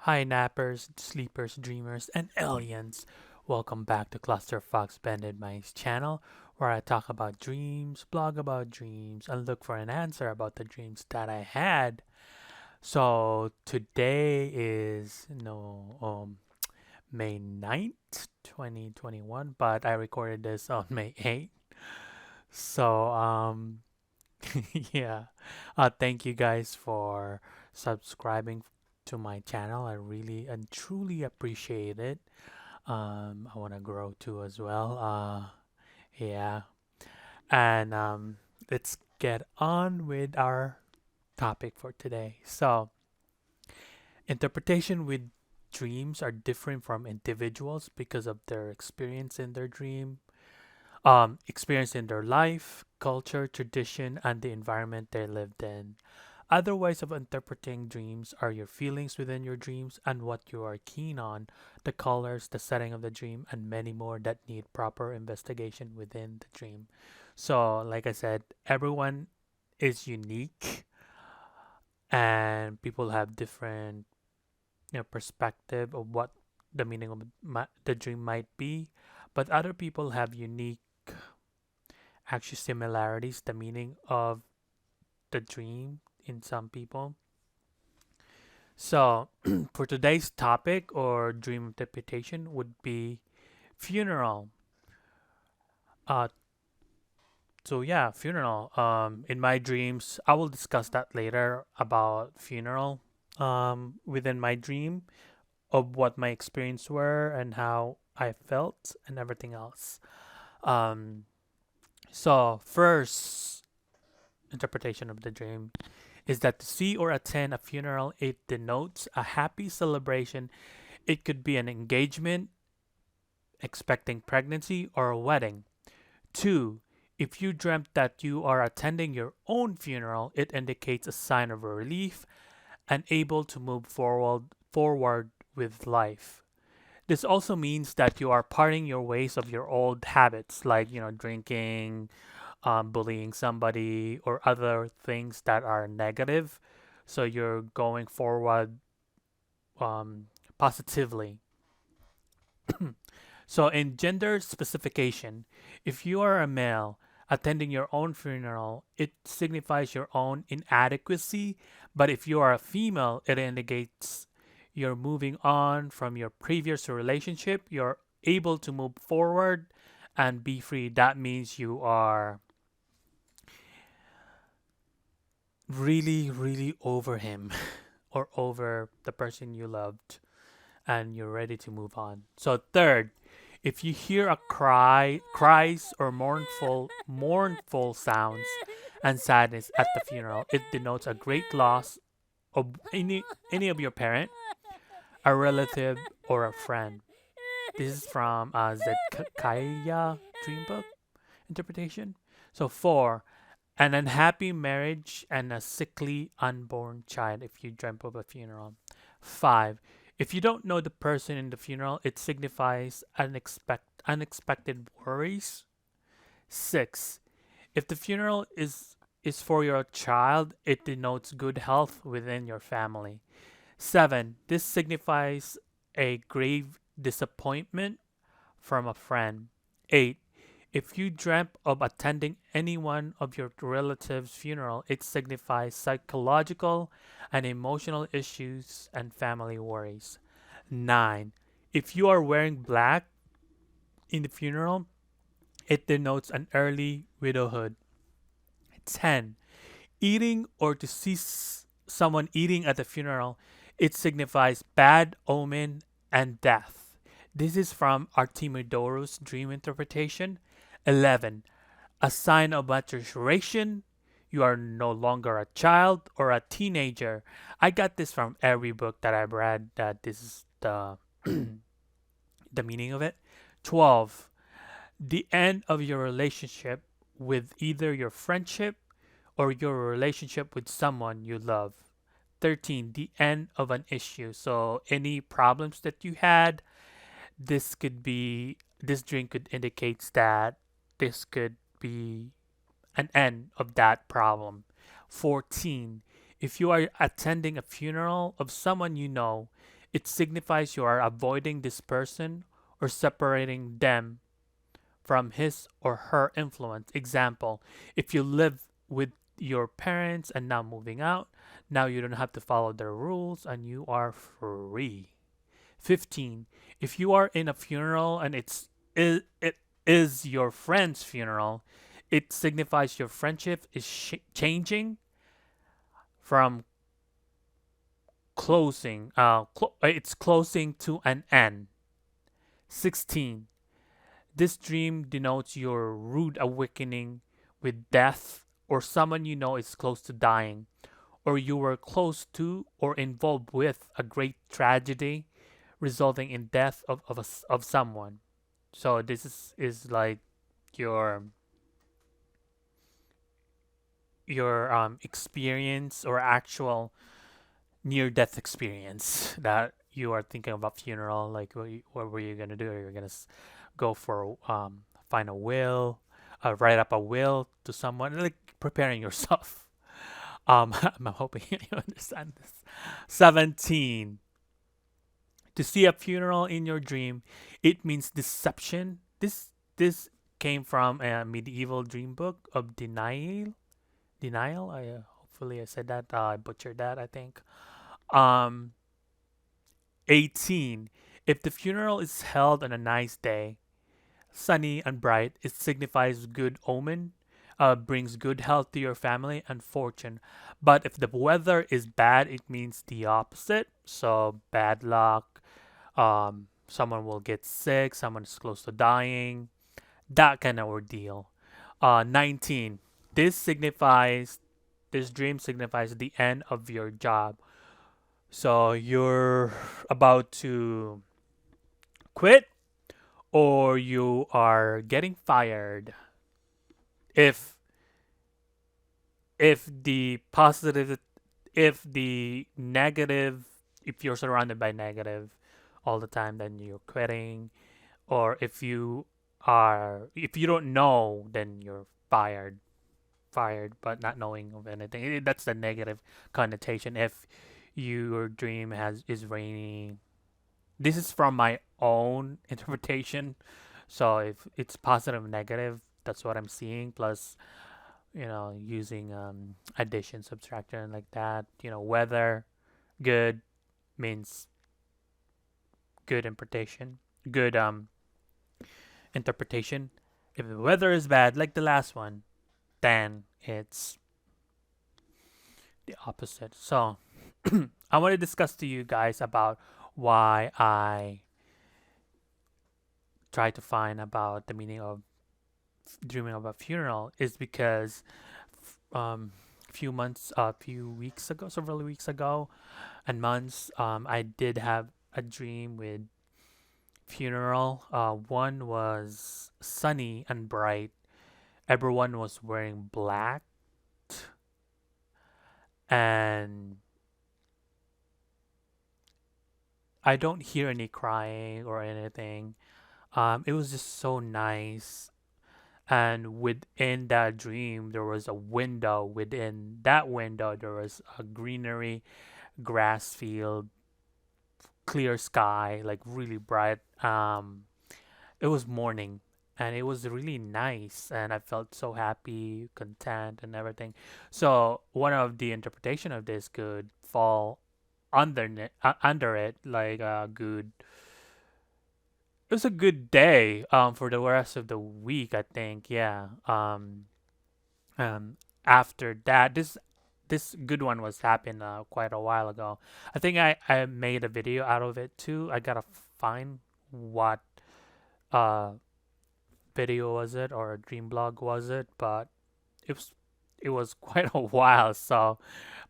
Hi, nappers, sleepers, dreamers, and aliens. Welcome back to ClusterBendedMind's channel, where I talk about dreams, blog about dreams, and look for an answer about the dreams that I had. So today is May 9th, 2021, but I recorded this on May 8th. So yeah. Thank you guys for subscribing to my channel. I really and truly appreciate it. I want to grow too as well. Yeah. And let's get on with our topic for today. So, interpretation with dreams are different from individuals because of their experience in their dream, experience in their life, culture, tradition, and the environment they lived in. Other ways of interpreting dreams are your feelings within your dreams and what you are keen on, the colors, the setting of the dream, and many more that need proper investigation within the dream. So, like I said, everyone is unique and people have different perspective of what the meaning of the dream might be, but other people have unique actually similarities, the meaning of the dream in some people. So, for today's topic or dream interpretation would be funeral. Uh, so yeah, funeral. In my dreams, I will discuss that later about funeral. Within my dream of what my experience were and how I felt and everything else. Um, so first interpretation of the dream is that to see or attend a funeral, it denotes a happy celebration. It could be an engagement, expecting pregnancy, or a wedding. Two, if you dreamt that you are attending your own funeral, it indicates a sign of relief and able to move forward with life. This also means that you are parting your ways of your old habits, like drinking, bullying somebody, or other things that are negative. So you're going forward positively. So, in gender specification, if you are a male attending your own funeral, it signifies your own inadequacy. But if you are a female, it indicates you're moving on from your previous relationship. You're able to move forward and be free. That means you are really, really over him or over the person you loved and you're ready to move on. So, third, if you hear a cries or mournful sounds and sadness at the funeral, it denotes a great loss of any of your parent, a relative, or a friend. This is from Zedekiah Dream Book interpretation. So four, an unhappy marriage and a sickly unborn child if you dreamt of a funeral. Five, if you don't know the person in the funeral, it signifies unexpected worries. Six, if the funeral is for your child, it denotes good health within your family. Seven, this signifies a grave disappointment from a friend. Eight, if you dreamt of attending any one of your relatives' funeral, it signifies psychological and emotional issues and family worries. 9. If you are wearing black in the funeral, it denotes an early widowhood. 10. Eating or to see someone eating at the funeral, it signifies bad omen and death. This is from Artemidorus' dream interpretation. 11. A sign of maturation. You are no longer a child or a teenager. I got this from every book that I've read that this is the the meaning of it. 12. The end of your relationship with either your friendship or your relationship with someone you love. 13. The end of an issue. So any problems that you had, this drink could indicates that this could be an end of that problem. 14. If you are attending a funeral of someone you know, It signifies you are avoiding this person or separating them from his or her influence. Example, if you live with your parents and now moving out, now you don't have to follow their rules and you are free. 15. If you are in a funeral and it is your friend's funeral, it signifies your friendship is changing from it's closing to an end. 16. This dream denotes your rude awakening with death or someone you know is close to dying, or you were close to or involved with a great tragedy resulting in death of someone. So this is like your experience or actual near death experience that you are thinking of a funeral. Like what were you gonna do? Are you gonna go for find a will, write up a will to someone, like preparing yourself. I'm hoping you understand this. 17. To see a funeral in your dream, it means deception. This came from a medieval dream book of denial. Denial. I hopefully I said that. I butchered that, I think. Um, 18. If the funeral is held on a nice day, sunny and bright, it signifies good omen, brings good health to your family and fortune. But if the weather is bad, it means the opposite. So bad luck. Someone will get sick. Someone is close to dying. That kind of ordeal. 19. This signifies. This dream signifies the end of your job. So you're about to quit or you are getting fired. If the positive, if the negative, if you're surrounded by negative all the time, then you're quitting. Or if you don't know, then you're fired. Fired, but not knowing of anything. That's the negative connotation. If your dream is rainy, this is from my own interpretation. So if it's positive and negative, that's what I'm seeing. Plus, using addition, subtraction like that. Weather good means good interpretation. Good interpretation. If the weather is bad, like the last one, then it's the opposite. So I want to discuss to you guys about why I try to find about the meaning of dreaming of a funeral is because few weeks ago, several weeks ago and months, I did have a dream with funeral. One was sunny and bright. Everyone was wearing black and I don't hear any crying or anything. It was just so nice. And within that dream, there was a window. Within that window, there was a greenery, grass field, clear sky, like really bright. It was morning, and it was really nice, and I felt so happy, content, and everything. So one of the interpretation of this could fall under it, like a good. It was a good day for the rest of the week, I think. Yeah. After that, this good one was happened quite a while ago. I think I made a video out of it too. I gotta find what uh video was it or dream blog was it, but it was it was quite a while. So,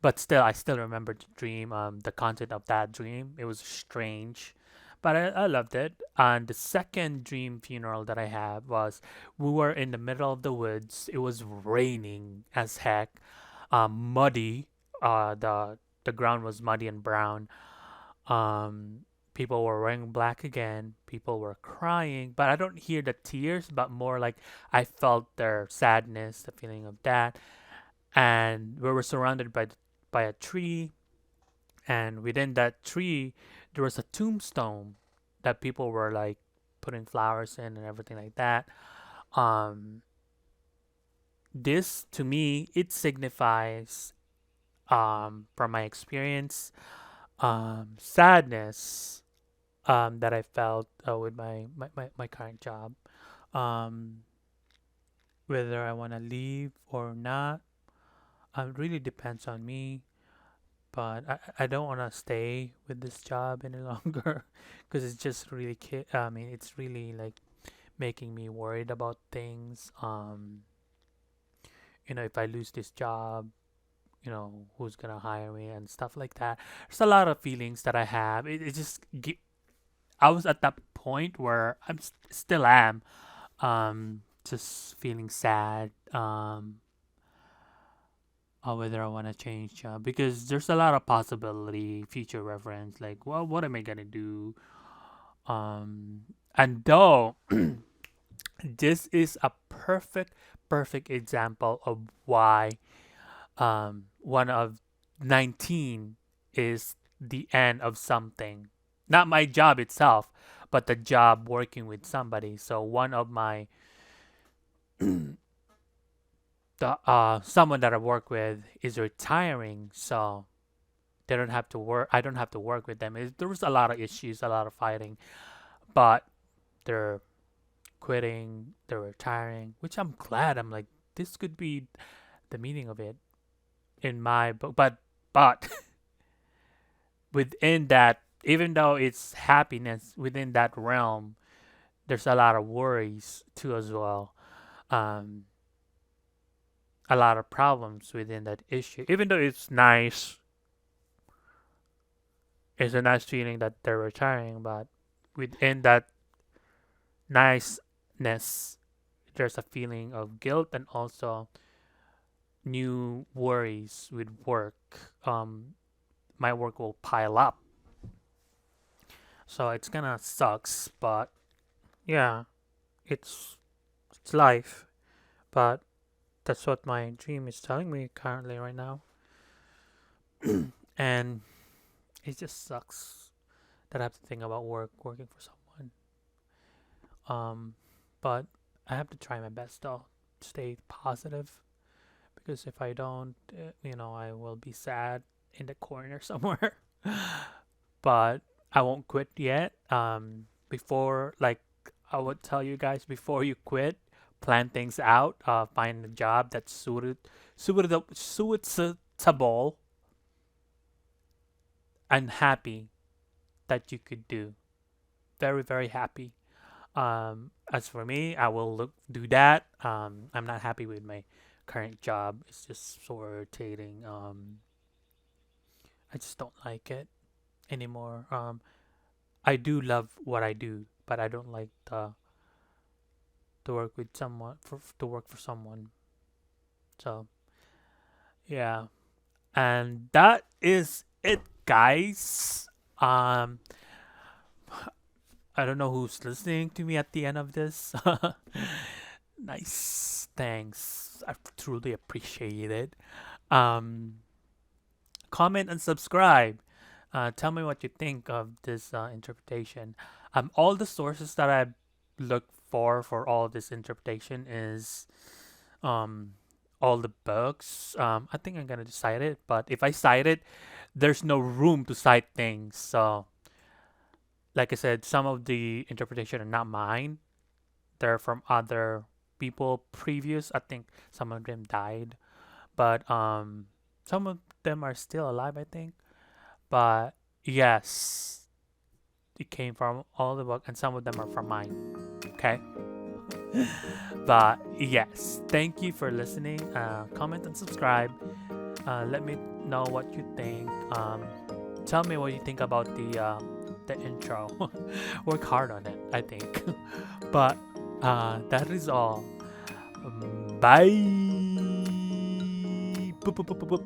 but still, I still remember the dream. The content of that dream. It was strange, but I loved it. And the second dream funeral that I had was we were in the middle of the woods. It was raining as heck, muddy. The ground was muddy and brown. People were wearing black again. People were crying, but I don't hear the tears, but more like I felt their sadness, the feeling of that. And we were surrounded by a tree, and within that tree there was a tombstone that people were like putting flowers in and everything like that. Um, this to me it signifies, from my experience, sadness that I felt with my current job. Um, whether I want to leave or not, it really depends on me. But I don't want to stay with this job any longer because it's just really I mean, it's really like making me worried about things. If I lose this job, who's gonna hire me and stuff like that. There's a lot of feelings that I have. It just I was at that point where still am, just feeling sad, whether I want to change job, because there's a lot of possibility, future reference, like, well, what am I gonna do? And though this is a perfect example of why one of 19 is the end of something. Not my job itself, but the job working with somebody. So one of my someone that I work with is retiring, so they don't have to work. I don't have to work with them. There was a lot of issues, a lot of fighting, but they're quitting, they're retiring, which I'm glad. I'm like, this could be the meaning of it in my book, but within that, even though it's happiness within that realm, there's a lot of worries too as well. Um, a lot of problems within that issue. Even though it's a nice feeling that they're retiring, but within that niceness, there's a feeling of guilt and also new worries with work. My work will pile up, so it's gonna sucks. But yeah, it's life. But that's what my dream is telling me currently right now, and it just sucks that I have to think about working for someone. But I have to try my best though, to stay positive, because if I don't, I will be sad in the corner somewhere. But I won't quit yet. Before, like, I would tell you guys, before you quit, plan things out. Find a job that's suitable and happy that you could do. Very, very happy. As for me, I will do that. I'm not happy with my current job. It's just so irritating. I just don't like it anymore. I do love what I do, but I don't like to work with someone to work for someone. So yeah, and that is it, guys. I don't know who's listening to me at the end of this. Nice, thanks. I truly appreciate it. Um, Comment and subscribe. Tell me what you think of this interpretation. All the sources that I looked for all this interpretation is all the books. I think I'm gonna cite it, but if I cite it, there's no room to cite things. So, like I said, some of the interpretation are not mine. They're from other people previous. I think some of them died, but some of them are still alive, I think. But yes, it came from all the book, and some of them are from mine. Okay. But yes, thank you for listening. Comment and subscribe. Let me know what you think. Tell me what you think about the intro. Work hard on it, I think. But that is all. Bye. Boop, boop, boop, boop, boop.